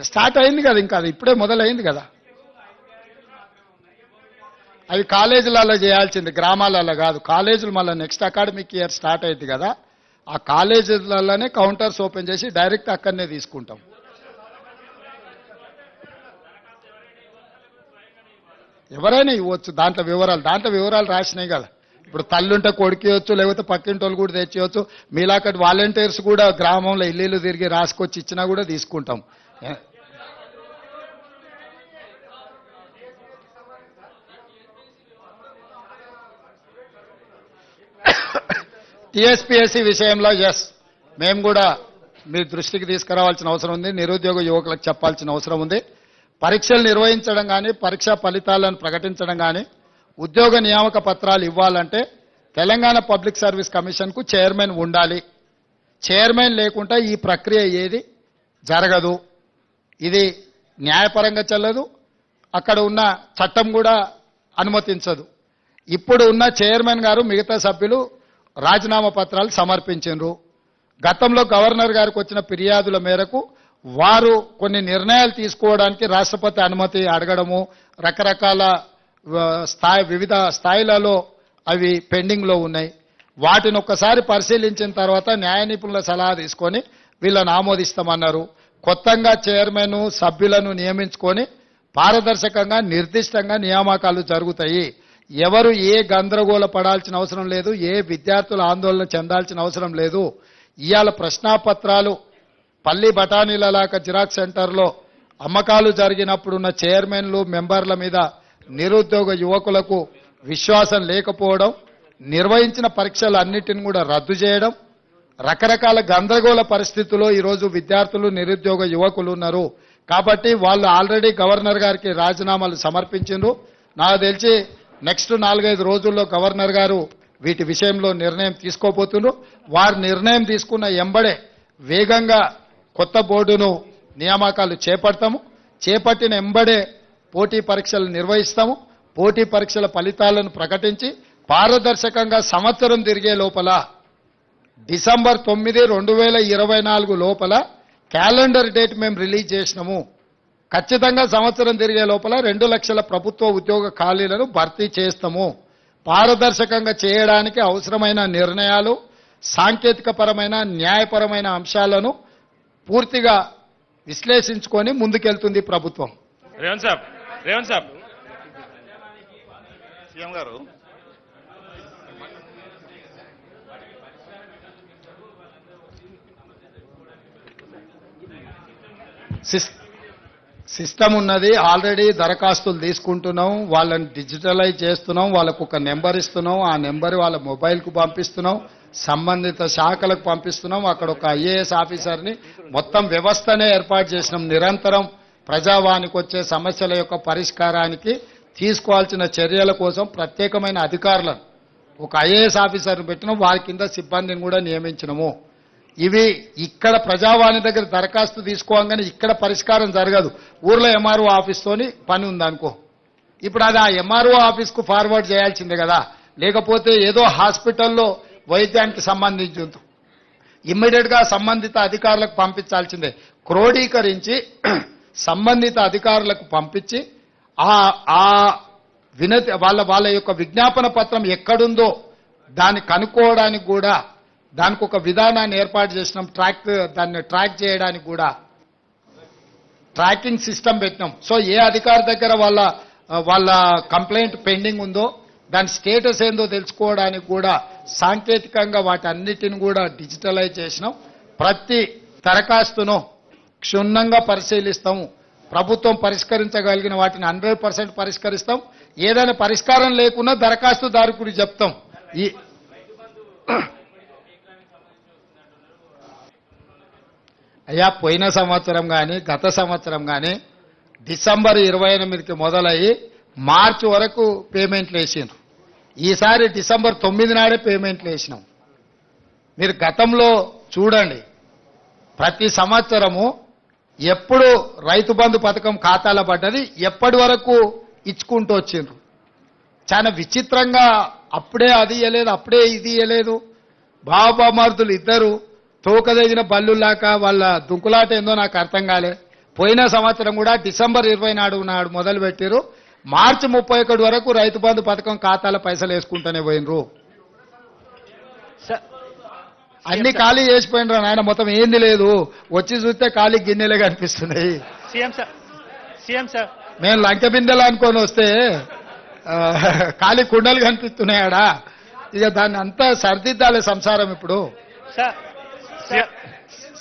స్టార్ట్ అయింది కదా, ఇంకా అది ఇప్పుడే మొదలైంది కదా. అవి కాలేజీలలో చేయాల్సింది, గ్రామాలలో కాదు. కాలేజీలు మళ్ళీ నెక్స్ట్ అకాడమిక్ ఇయర్ స్టార్ట్ అయింది కదా, ఆ కాలేజీలలోనే కౌంటర్స్ ఓపెన్ చేసి డైరెక్ట్ అక్కడనే తీసుకుంటాం. ఎవరైనా ఇవ్వచ్చు, దాంట్లో వివరాలు రాసినాయి కదా. ఇప్పుడు తల్లుంటే కొడుకియొచ్చు, లేకపోతే పక్కింటోళ్ళు కూడా తెచ్చియొచ్చు. మీలాకటి వాలంటీర్స్ కూడా గ్రామంలో ఇల్లు తిరిగి రాసుకొచ్చి ఇచ్చినా కూడా తీసుకుంటాం. టీఎస్పీఎస్సీ విషయంలో ఎస్ మేము కూడా మీ దృష్టికి తీసుకురావాల్సిన అవసరం ఉంది. నిరుద్యోగ యువకులకు చెప్పాల్సిన అవసరం ఉంది. పరీక్షలు నిర్వహించడం కానీ, పరీక్షా ఫలితాలను ప్రకటించడం కానీ, ఉద్యోగ నియామక పత్రాలు ఇవ్వాలంటే తెలంగాణ పబ్లిక్ సర్వీస్ కమిషన్కు చైర్మన్ ఉండాలి. చైర్మన్ లేకుండా ఈ ప్రక్రియ ఏది జరగదు. ఇది న్యాయపరంగా చెల్లదు, అక్కడ ఉన్న చట్టం కూడా అనుమతించదు. ఇప్పుడు ఉన్న చైర్మన్ గారు మిగతా సభ్యులు రాజీనామా పత్రాలు సమర్పించారు. గతంలో గవర్నర్ గారికి వచ్చిన ఫిర్యాదుల మేరకు వారు కొన్ని నిర్ణయాలు తీసుకోవడానికి రాష్ట్రపతి అనుమతి అడగడము, రకరకాల వివిధ స్థాయిలలో అవి పెండింగ్లో ఉన్నాయి. వాటిని ఒక్కసారి పరిశీలించిన తర్వాత న్యాయ నిపుణుల సలహా తీసుకొని వీళ్ళని ఆమోదిస్తామన్నారు. కొత్తగా చైర్మన్ సభ్యులను నియమించుకొని పారదర్శకంగా నిర్దిష్టంగా నియామకాలు జరుగుతాయి. ఎవరు ఏ గందరగోళ పడాల్సిన అవసరం లేదు, ఏ విద్యార్థులు ఆందోళన చెందాల్సిన అవసరం లేదు. ఇవాళ ప్రశ్నాపత్రాలు పల్లి బఠానీలలాక జిరాక్స్ సెంటర్లో అమ్మకాలు జరిగినప్పుడున్న చైర్మన్లు మెంబర్ల మీద నిరుద్యోగ యువకులకు విశ్వాసం లేకపోవడం, నిర్వహించిన పరీక్షలు అన్నిటిని కూడా రద్దు చేయడం, రకరకాల గందరగోళ పరిస్థితుల్లో ఈరోజు విద్యార్థులు నిరుద్యోగ యువకులు ఉన్నారు. కాబట్టి వాళ్ళు ఆల్రెడీ గవర్నర్ గారికి రాజీనామాలు సమర్పించారు. నాకు తెలిసి నెక్స్ట్ 4-5 రోజుల్లో గవర్నర్ గారు వీటి విషయంలో నిర్ణయం తీసుకోబోతున్నారు. వారు నిర్ణయం తీసుకున్న ఎంబడే వేగంగా కొత్త బోర్డును నియామకాలు చేపడతాము. చేపట్టిన ఎంబడే పోటీ పరీక్షలు నిర్వహిస్తాము. పోటీ పరీక్షల ఫలితాలను ప్రకటించి పారదర్శకంగా సంవత్సరం తిరిగే లోపల డిసెంబర్ 9, 2024 లోపల క్యాలెండర్ డేట్ మేము రిలీజ్ చేసినాము. ఖచ్చితంగా సంవత్సరం తిరిగే లోపల 2 లక్షల ప్రభుత్వ ఉద్యోగ ఖాళీలను భర్తీ చేస్తాము. పారదర్శకంగా చేయడానికి అవసరమైన నిర్ణయాలు, సాంకేతికపరమైన న్యాయపరమైన అంశాలను పూర్తిగా విశ్లేషించుకొని ముందుకెళ్తుంది ప్రభుత్వం. రేవంత్ సాబ్ సీఎం గారు సిస్టమ్ ఉన్నది. ఆల్రెడీ దరఖాస్తులు తీసుకుంటున్నాం, వాళ్ళని డిజిటలైజ్ చేస్తున్నాం, వాళ్ళకు ఒక నెంబర్ ఇస్తున్నాం, ఆ నెంబర్ వాళ్ళ మొబైల్కు పంపిస్తున్నాం, సంబంధిత శాఖలకు పంపిస్తున్నాం. అక్కడ ఒక ఐఏఎస్ ఆఫీసర్ని మొత్తం వ్యవస్థనే ఏర్పాటు చేసినాం. నిరంతరం ప్రజావానికి వచ్చే సమస్యల యొక్క పరిష్కారానికి తీసుకోవాల్సిన చర్యల కోసం ప్రత్యేకమైన అధికారులను ఒక ఐఏఎస్ ఆఫీసర్ని పెట్టినాం. వారి కింద సిబ్బందిని కూడా నియమించినము. ఇవి ఇక్కడ ప్రజావాణి దగ్గర దరఖాస్తు తీసుకోగానే ఇక్కడ పరిష్కారం జరగదు. ఊర్లో ఎంఆర్ఓ ఆఫీస్తోని పని ఉందనుకో, ఇప్పుడు అది ఆ ఎంఆర్ఓ ఆఫీస్కు ఫార్వర్డ్ చేయాల్సిందే కదా. లేకపోతే ఏదో హాస్పిటల్లో వైద్యానికి సంబంధించి ఇమ్మీడియట్గా సంబంధిత అధికారులకు పంపించాల్సిందే. క్రోడీకరించి సంబంధిత అధికారులకు పంపించి ఆ వినతి వాళ్ళ యొక్క విజ్ఞాపన పత్రం ఎక్కడుందో దాన్ని కనుక్కోవడానికి కూడా దానికి ఒక విధానాన్ని ఏర్పాటు చేసినాం. దాన్ని ట్రాక్ చేయడానికి కూడా ట్రాకింగ్ సిస్టమ్ పెట్టినాం. సో ఏ అధికారి దగ్గర వాళ్ళ కంప్లైంట్ పెండింగ్ ఉందో దాని స్టేటస్ ఏందో తెలుసుకోవడానికి కూడా సాంకేతికంగా వాటన్నిటిని కూడా డిజిటలైజ్ చేసినాం. ప్రతి దరఖాస్తును క్షుణ్ణంగా పరిశీలిస్తాము. ప్రభుత్వం పరిష్కరించగలిగిన వాటిని 100% పరిష్కరిస్తాం. ఏదైనా పరిష్కారం లేకున్నా దరఖాస్తుదారుకు చెప్తాం. అయ్యా, పోయిన సంవత్సరం కానీ గత సంవత్సరం కానీ డిసెంబర్ 28కి మొదలయ్యి మార్చి వరకు పేమెంట్లు వేసినారు. ఈసారి డిసెంబర్ 9 నాడే పేమెంట్లు వేసినాం. మీరు గతంలో చూడండి, ప్రతి సంవత్సరము ఎప్పుడు రైతు బంధు పథకం ఖాతాలో పడ్డది, ఎప్పటి వరకు ఇచ్చుకుంటూ వచ్చిండ్రు. చాలా విచిత్రంగా అప్పుడే అది ఇయ్యలేదు, అప్పుడే ఇది ఇయ్యలేదు. బాబామర్దులు ఇద్దరు తోకదగిన బల్లులాక వాళ్ళ దుంకులాట ఏందో నాకు అర్థం కాలే. పోయిన సంవత్సరం కూడా డిసెంబర్ 20 నాడు మొదలు పెట్టారు. మార్చి 31 వరకు రైతు బంధు పథకం ఖాతాల పైసలు వేసుకుంటూనే పోయినరు. అన్ని ఖాళీ చేసిపోయినరు నాయన, మొత్తం ఏంది లేదు. వచ్చి చూస్తే ఖాళీ గిన్నెలే కనిపిస్తున్నాయి. మేము లంక బిందెలు అనుకొని వస్తే ఖాళీ కుండలు కనిపిస్తున్నాయాడా. ఇక దాన్ని అంతా సర్దిద్దాలి సంసారం ఇప్పుడు.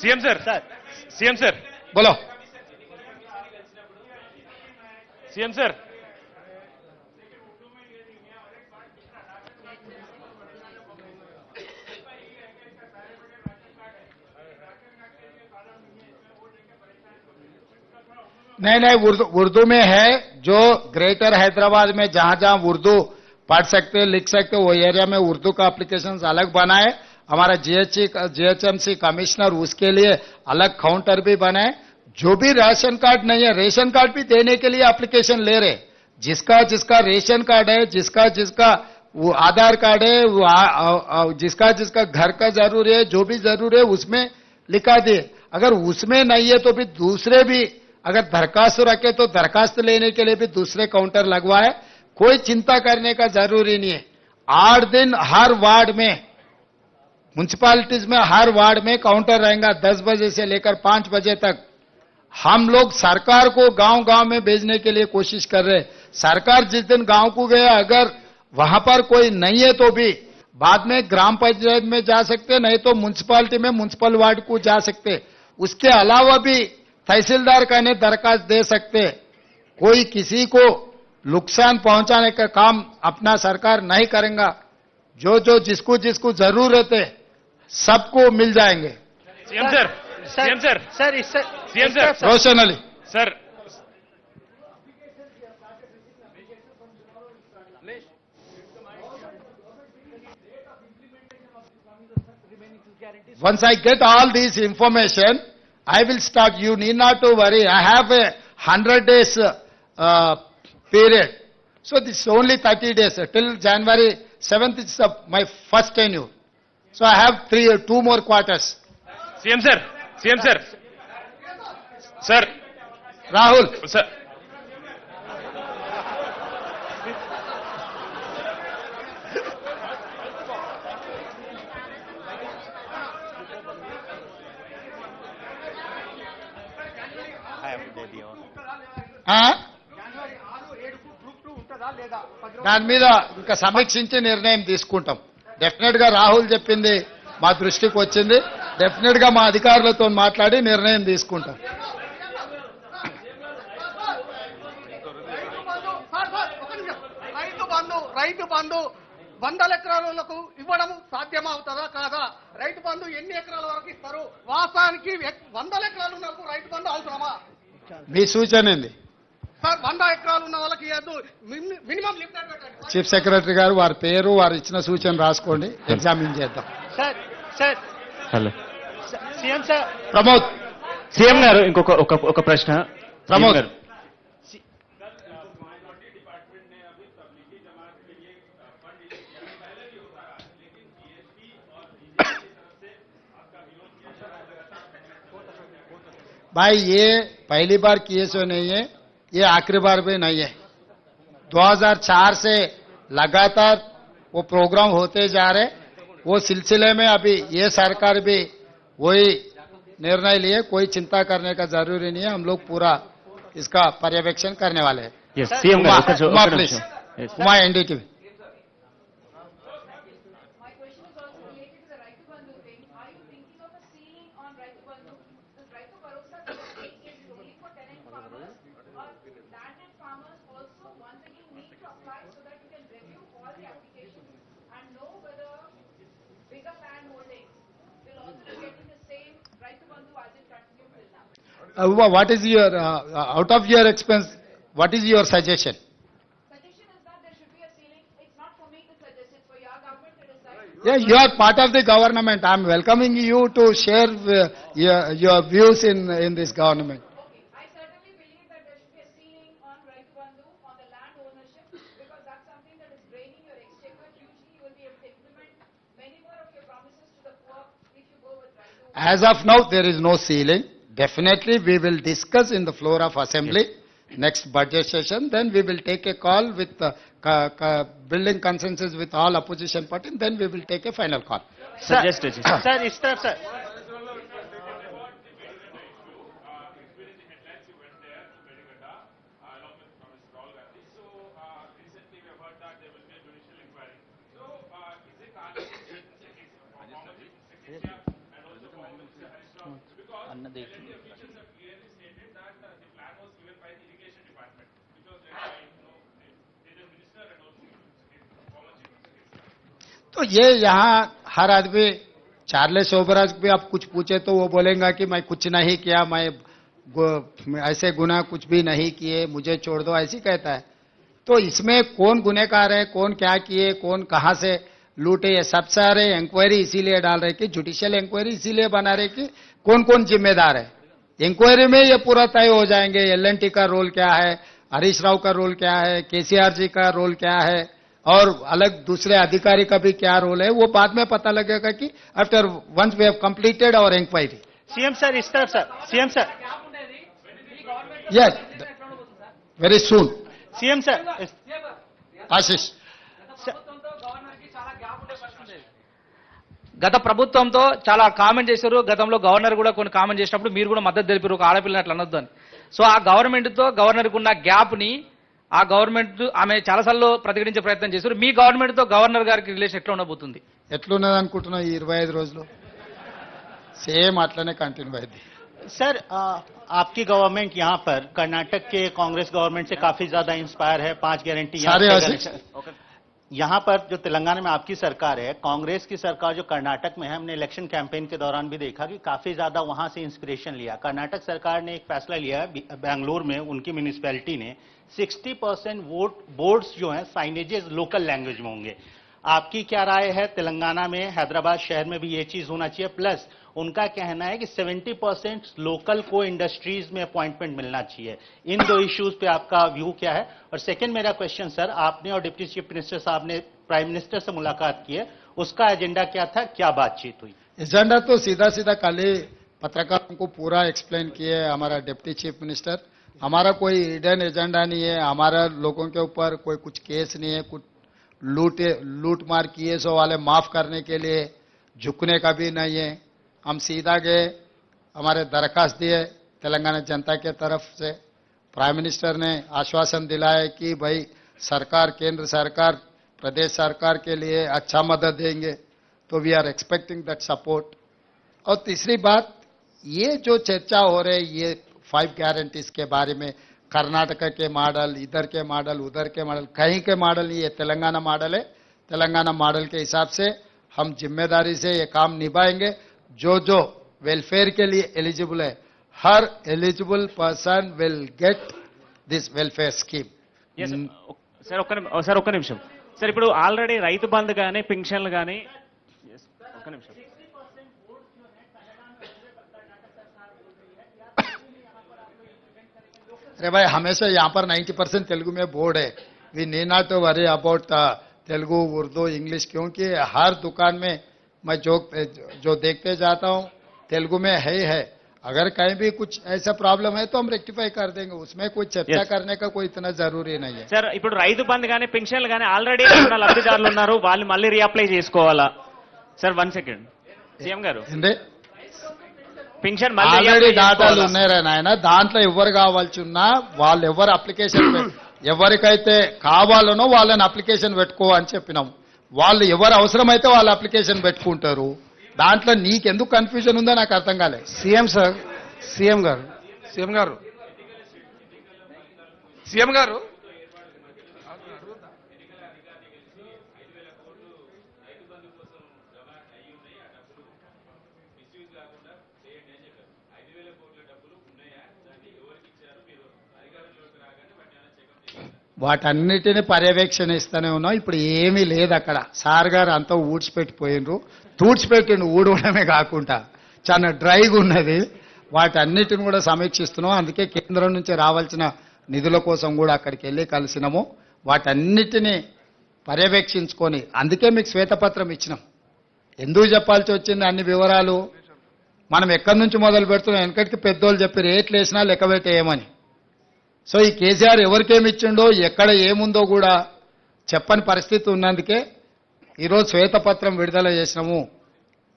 సీఎం సార్ బోలో. సీఎం సార్ नहीं नहीं, उर्दू उर्दू में है। जो ग्रेटर हैदराबाद में जहां जहां उर्दू पढ़ सकते हैं, लिख सकते हैं, वो एरिया में उर्दू का एप्लीकेशन अलग बनाए। हमारा जीएचएमसी कमिश्नर उसके लिए अलग काउंटर भी बनाए। जो भी राशन कार्ड नहीं है, रेशन कार्ड भी देने के लिए एप्लीकेशन ले रहे। जिसका जिसका रेशन कार्ड है, जिसका जिसका वो आधार कार्ड है, वो जिसका जिसका घर का जरूरी है, जो भी जरूरी है उसमें लिखा दे। अगर उसमें नहीं है तो भी दूसरे भी अगर दरखास्त रखे तो दरखास्त लेने के लिए भी दूसरे काउंटर लगवाए। कोई चिंता करने का जरूरी नहीं है। 8 दिन हर वार्ड में, म्युनिसिपैलिटीज में हर वार्ड में काउंटर रहेगा 10 बजे से लेकर 5 बजे तक। हम लोग सरकार को गांव गांव में भेजने के लिए कोशिश कर रहे हैं। सरकार जिस दिन गांव को गया, अगर वहां पर कोई नहीं है तो भी बाद में ग्राम पंचायत में जा सकते, नहीं तो म्युनिसिपैलिटी में म्युनिसिपल वार्ड को जा सकते। उसके अलावा भी तहसीलदार का ने दरखास्त दे सकते। कोई किसी को नुकसान पहुंचाने का काम अपना सरकार नहीं करेगा। जो जो जिसको जिसको जरूरत है सबको मिल जाएंगे। CM sir, CM sir, sir इससे CM sir, Roshan Ali. Sir, Once I get all these information, I will start. You need not to worry. I have a 100 days period. So this is only 30 days. Till January 7th is my first tenure. So I have 2 more quarters. CM sir, CM sir, sir, Rahul, sir, దాని మీద ఇంకా సమీక్షించి నిర్ణయం తీసుకుంటాం. Definite గా రాహుల్ చెప్పింది మా దృష్టికి వచ్చింది. డెఫినెట్ గా మా అధికారులతో మాట్లాడి నిర్ణయం తీసుకుంటాం. రైతు బంధు 100 ఎకరాలకు ఇవ్వడం సాధ్యమవుతుందా కాదా? రైతు బంధు ఎన్ని ఎకరాల వరకు ఇస్తారు? వాస్తవానికి 100 ఎకరాలు ఉన్న వాళ్ళకు రైతు బంధు అవసరమా? మీ సూచన ఏంది? సార్ 100 ఎకరాలు ఉన్న వాళ్ళకి ఇవ్వద్దు, మినిమం లిమిటెడ్ పెట్టండి. చీఫ్ సెక్రటరీ గారు వారి పేరు, వారు ఇచ్చిన సూచన రాసుకోండి, ఎగ్జామిన్ చేద్దాం. Sir sir hello CM sir Pramod, CM గారు ఇంకొక ఒక ప్రశ్న. ప్రమోద్. సీఎం గారు, भाई ये पहली बार केस नहीं है, ये आखिरी बार भी नहीं है। 2004 से लगातार वो प्रोग्राम होते जा रहे। वो सिलसिले में अभी ये सरकार भी वही निर्णय लिए। कोई चिंता करने का जरूरी नहीं है। हम लोग पूरा इसका पर्यवेक्षण करने वाले हैं. yes, సీఎం గారు ఒక उमा నిమిషం. Please, Yes. Uma NDTV. My question is also related to the Raitu Bandhu thing. Are you thinking of a ceiling on Raitu Bandhu? Does Raitu Bharosa is only for tenant farmers, or landed farmers also once again need to apply so that you can review all the applications and know whether bigger land holdings will also be getting the same Raitu Bandhu as it continued till now? Uma, what is your out of your expense? What is your suggestion? Suggestion is that there should be a ceiling. It's not for me to suggest, it's for your government to decide. Yeah, you are part of the government. I am welcoming you to share your views in this government. Okay, I certainly believe that there should be a ceiling on Raitu Bandhu on the land ownership, because that's something that is draining your exchequer. Usually you will be able to implement many more of your promises to the poor if you go with Raitu. As of now, there is no ceiling. Definitely, we will discuss in the floor of assembly next budget session. Then we will take a call with building consensus with all opposition parties. Then we will take a final call. Suggest sir ఇస్తారు sir. तो ये यहाँ हर आदमी, Charles Sobhraj भी आप कुछ पूछे तो वो बोलेगा कि मैं कुछ नहीं किया, मैं ऐसे गुनाह कुछ भी नहीं किए, मुझे छोड़ दो, ऐसी कहता है। तो इसमें कौन गुनहगार है, कौन क्या किए, कौन कहां से लूटे, ये सब सारे इंक्वायरी इसीलिए डाल रहे कि जुडिशियल इंक्वायरी इसीलिए बना रहे कि कौन कौन जिम्मेदार है। इंक्वायरी में ये पूरा तय हो जाएंगे, एल&टी का रोल क्या है, हरीश राव का रोल क्या है, केसीआर जी का रोल क्या है, और अलग दूसरे अधिकारी का भी क्या रोल है, वो बाद में पता लगेगा कि after once we have completed our inquiry. CM sir इस तरफ सर, CM sir, yes, very soon. CM sir, Ashish గత ప్రభుత్వంతో చాలా కామెంట్ చేశారు. గతంలో గవర్నర్ కూడా కొన్ని కామెంట్ చేసినప్పుడు మీరు కూడా మద్దతు తెలిపారు, ఒక ఆడపిల్లని అట్లా అనొద్దు అని. సో ఆ గవర్నమెంట్తో గవర్నర్కి ఉన్న గ్యాప్ని ఆ గవర్నమెంట్ ఆమె చాలాసార్లు ప్రతిఘటించే ప్రయత్నం చేశారు. మీ గవర్నమెంట్తో గవర్నర్ గారికి రిలేషన్ ఎట్లా ఉండబోతుంది? ఎట్లున్నది అనుకుంటున్నావు? ఈ 25 రోజులు సేమ్ అట్లనే కంటిన్యూ అయింది. सर आपकी गवर्नमेंट यहाँ पर कर्नाटक के कांग्रेस गवर्नमेंट से काफी ज्यादा इंस्पायर है. 5 गारंटी सारे आशीष। यहाँ पर जो तेलंगाना में आपकी सरकार है, कांग्रेस की सरकार जो कर्नाटक में है, हमने इलेक्शन कैंपेन के दौरान भी देखा कि काफी ज्यादा वहां से इंस्पिरेशन लिया. कर्नाटक सरकार ने एक फैसला लिया है, बेंगलुरु में उनकी म्यूनिसिपैलिटी ने 60% वोट बोर्ड्स जो हैं साइनेजेस लोकल लैंग्वेज में होंगे. आपकी क्या राय है? तेलंगाना में हैदराबाद शहर में भी ये चीज होना चाहिए. प्लस उनका कहना है कि 70% लोकल को इंडस्ट्रीज में अपॉइंटमेंट मिलना चाहिए. इन दो इश्यूज पे आपका व्यू क्या है? और सेकंड मेरा क्वेश्चन सर, आपने और डिप्टी चीफ मिनिस्टर साहब ने प्राइम मिनिस्टर से मुलाकात की है, उसका एजेंडा क्या था, क्या बातचीत हुई? एजेंडा तो सीधा सीधा कल ही पत्रकारों को पूरा एक्सप्लेन किए हमारा डिप्टी चीफ मिनिस्टर. हमारा कोई हिडन एजेंडा नहीं है, हमारा लोगों के ऊपर कोई कुछ केस नहीं है, कुछ लूट मार किए सो वाले माफ करने के लिए झुकने का भी नहीं है. हम सीधा गए, हमारे दरखास्त दिए तेलंगाना जनता के तरफ से. प्राइम मिनिस्टर ने आश्वासन दिलाया कि भाई सरकार, केंद्र सरकार प्रदेश सरकार के लिए अच्छा मदद देंगे. तो we are expecting that support. और तीसरी बात, ये जो चर्चा हो रही है ये 5 गारंटीज के बारे में, कर्नाटक के मॉडल, इधर के मॉडल, उधर के मॉडल, कहीं के मॉडल नहीं, ये तेलंगाना मॉडल है. तेलंगाना मॉडल के हिसाब से हम जिम्मेदारी से ये काम निभाएंगे. जो जो वेलफेयर के लिए एलिजिबल है, हर eligible person will get this welfare scheme. Sir ఒక్క నిమిషం సార్, ఇప్పుడు ఆల్రెడీ రైతు బంధు కానీ పింఛన్లు కానీ ఒక్క నిమిషం अरे भाई, हमेशा यहाँ पर 90% तेलुगु में बोर्ड है. We need not to worry about Telugu, Urdu, English, क्योंकि हर दुकान में मैं जो देखते जाता हूँ तेलुगु में है. अगर कहीं भी कुछ ऐसा प्रॉब्लम है तो हम रेक्टिफाई कर देंगे, उसमें कोई चर्चा करने का कोई इतना जरूरी नहीं है. సార్ ఇప్పుడు రైతు బంధు కానీ పింఛన్లు కానీ ఆల్రెడీ ఉన్న లబ్ధిదారులు ఉన్నారు, వాళ్ళు మళ్ళీ రీఅప్లై చేసుకోవాలా? సార్ 1 సెకండ్ సీఎం గారు, ఏంటి పింఛన్ మళ్ళీ ఆల్రెడీ reapply డాటాలు చేసుకోవాలా? ఉన్నారా నాయన? దాంట్లో ఎవరు కావాల్సిన్నా వాళ్ళు ఎవరు అప్లికేషన్ ఎవరికైతే కావాలనో వాళ్ళని అప్లికేషన్ పెట్టుకో అని చెప్పినాం. వాళ్ళు ఎవరు అవసరమైతే వాళ్ళు అప్లికేషన్ పెట్టుకుంటారు. దాంట్లో నీకెందుకు కన్ఫ్యూజన్ ఉందో నాకు అర్థం కాలేదు. సీఎం సార్, సీఎం గారు వాటన్నిటిని పర్యవేక్షణిస్తూనే ఉన్నాం. ఇప్పుడు ఏమీ లేదు అక్కడ. సార్ గారు అంతా ఊడ్చిపెట్టిపోయినరు. తూడ్చిపెట్టిండు ఊడవడమే కాకుండా చాలా డ్రైగా ఉన్నది. వాటన్నిటిని కూడా సమీక్షిస్తున్నాం. అందుకే కేంద్రం నుంచి రావాల్సిన నిధుల కోసం కూడా అక్కడికి వెళ్ళి కలిసినాము. వాటన్నిటిని పర్యవేక్షించుకొని అందుకే మీకు శ్వేతపత్రం ఇచ్చినాం. ఎందుకు చెప్పాల్సి వచ్చింది అన్ని వివరాలు? మనం ఎక్కడి నుంచి మొదలు పెడుతున్నాం? వెనకటికి పెద్దోళ్ళు చెప్పి రేట్లు వేసినా లెక్క పెట్టేయమని. సో ఈ కేసీఆర్ ఎవరికేమి ఇచ్చిండో, ఎక్కడ ఏముందో కూడా చెప్పని పరిస్థితి ఉన్నందుకే ఈరోజు శ్వేతపత్రం విడుదల చేసినాము.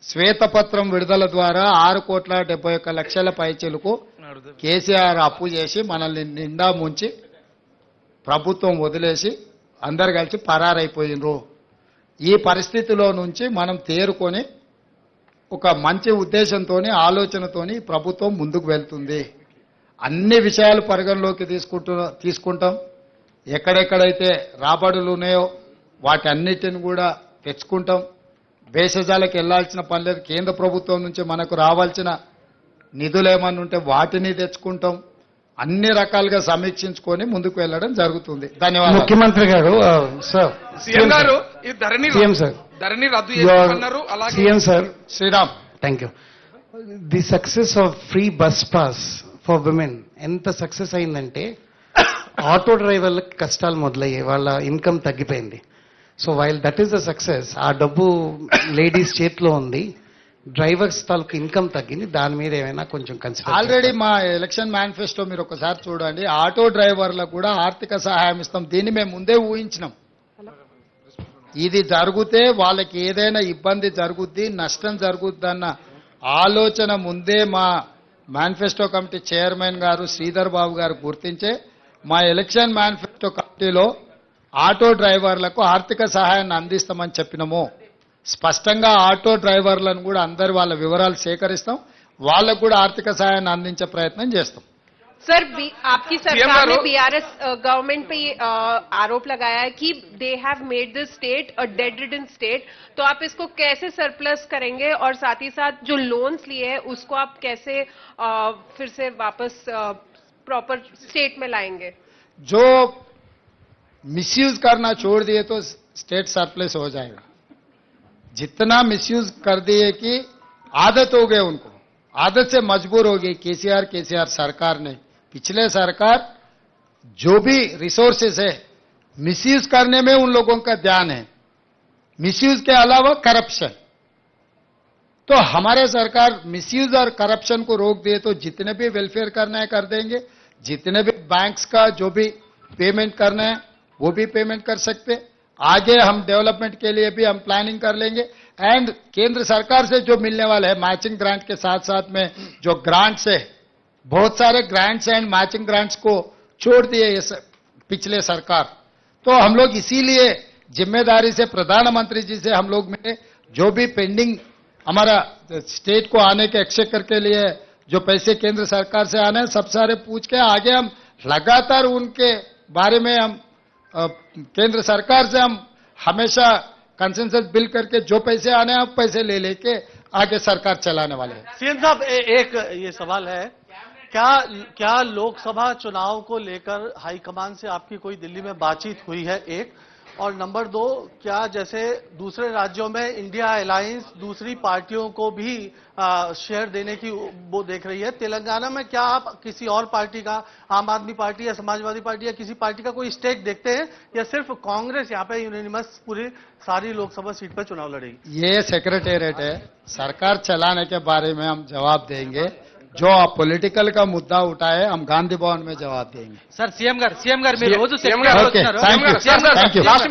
శ్వేతపత్రం విడుదల ద్వారా 6,71,00,000 పైచీలకు కేసీఆర్ అప్పు చేసి మనల్ని నిండా ముంచి ప్రభుత్వం వదిలేసి అందరు కలిసి పరారైపోయినరు. ఈ పరిస్థితిలో నుంచి మనం తేరుకొని ఒక మంచి ఉద్దేశంతోని, ఆలోచనతోని ప్రభుత్వం ముందుకు వెళ్తుంది. అన్ని విషయాలు పరిగణలోకి తీసుకుంటాం. ఎక్కడెక్కడైతే రాబడులు ఉన్నాయో వాటి అన్నిటిని కూడా తెచ్చుకుంటాం. భేషజాలకు వెళ్లాల్సిన పని లేదు. కేంద్ర ప్రభుత్వం నుంచి మనకు రావాల్సిన నిధులు ఏమన్నా ఉంటే వాటిని తెచ్చుకుంటాం. అన్ని రకాలుగా సమీక్షించుకొని ముందుకు వెళ్ళడం జరుగుతుంది. ధన్యవాదాలు. ముఖ్యమంత్రి గారు సార్ సీఎం గారు ఈ ధరణి సీఎం సార్ ధరణి రద్దు చేస్తున్నారు. అలాగే CM sir Sriram, thank you. The success of free bus pass for women ఎంత సక్సెస్ అయిందంటే ఆటో డ్రైవర్లకు కష్టాలు మొదలయ్యాయి, వాళ్ళ ఇన్కమ్ తగ్గిపోయింది. So while that is the success, ఆ డబ్బు లేడీస్ చేతిలో ఉంది, డ్రైవర్స్ తాలూకు ఇన్కమ్ తగ్గింది. దాని మీద ఏమైనా కొంచెం కన్సిడర్ ఆల్రెడీ మా ఎలక్షన్ మేనిఫెస్టో మీరు ఒకసారి చూడండి. ఆటో డ్రైవర్లకు కూడా ఆర్థిక సహాయం ఇస్తాం. దీన్ని మేము ముందే ఊహించినాం. ఇది జరిగితే వాళ్ళకి ఏదైనా ఇబ్బంది జరుగుద్ది, నష్టం జరుగుద్దన్న ఆలోచన ముందే మా మేనిఫెస్టో కమిటీ చైర్మన్ గారు శ్రీధర్ బాబు గారు గుర్తించే మా ఎలక్షన్ మేనిఫెస్టో కమిటీలో ఆటో డ్రైవర్లకు ఆర్థిక సహాయాన్ని అందిస్తామని చెప్పినాము. స్పష్టంగా ఆటో డ్రైవర్లను కూడా అందరి వాళ్ళ వివరాలు సేకరిస్తాం, వాళ్ళకు కూడా ఆర్థిక సహాయాన్ని అందించే ప్రయత్నం చేస్తాం. सर आपकी सरकार ने बीआरएस गवर्नमेंट पे ये आरोप लगाया है कि they have made this state a dead ridden state, तो आप इसको कैसे सरप्लस करेंगे और साथ ही साथ जो लोन्स लिए हैं उसको आप कैसे फिर से वापस प्रॉपर स्टेट में लाएंगे? जो मिसयूज करना छोड़ दिए तो स्टेट सरप्लस हो जाएगा. जितना मिसयूज कर दिए कि आदत हो गए, उनको आदत से मजबूर हो गई केसीआर सरकार ने. पिछले सरकार जो भी रिसोर्सेस है मिसयूज करने में उन लोगों का ध्यान है, मिसयूज के अलावा करप्शन. तो हमारे सरकार मिसयूज और करप्शन को रोक दिए तो जितने भी वेलफेयर करना है कर देंगे, जितने भी बैंक्स का जो भी पेमेंट करना है वो भी पेमेंट कर सकते. आगे हम डेवलपमेंट के लिए भी हम प्लानिंग कर लेंगे. एंड केंद्र सरकार से जो मिलने वाला है मैचिंग ग्रांट के साथ साथ में जो ग्रांट्स है, बहुत सारे ग्रांट्स एंड मैचिंग ग्रांट्स को छोड़ दिए ये पिछले सरकार. तो हम लोग इसीलिए जिम्मेदारी से प्रधानमंत्री जी से हम लोग मिले, जो भी पेंडिंग हमारा स्टेट को आने के एक्सचेकर के लिए जो पैसे केंद्र सरकार से आने हैं सब सारे पूछ के आगे हम लगातार उनके बारे में हम केंद्र सरकार से हम हमेशा कंसेंसस बिल करके जो पैसे आने हैं पैसे ले लेके आगे सरकार चलाने वाले हैं. सीएम साहब एक ये सवाल है, क्या लोकसभा चुनाव को लेकर हाईकमान से आपकी कोई दिल्ली में बातचीत हुई है? एक और नंबर 2, क्या जैसे दूसरे राज्यों में इंडिया अलायंस दूसरी पार्टियों को भी शेयर देने की वो देख रही है, तेलंगाना में क्या आप किसी और पार्टी का, आम आदमी पार्टी या समाजवादी पार्टी या किसी पार्टी का कोई स्टेक देखते हैं, या सिर्फ कांग्रेस यहाँ पे यूनिनिमस पूरी सारी लोकसभा सीट पर चुनाव लड़ेगी? ये सेक्रेटेरिएट है, सरकार चलाने के बारे में हम जवाब देंगे. जो पॉलिटिकल का मुद्दा उठाए हम गांधी भवन में जवाब देंगे. సార్ సీఎం గారు మీరు రోజు Okay, thank you. సీఎం గారు Thank you. లాస్ట్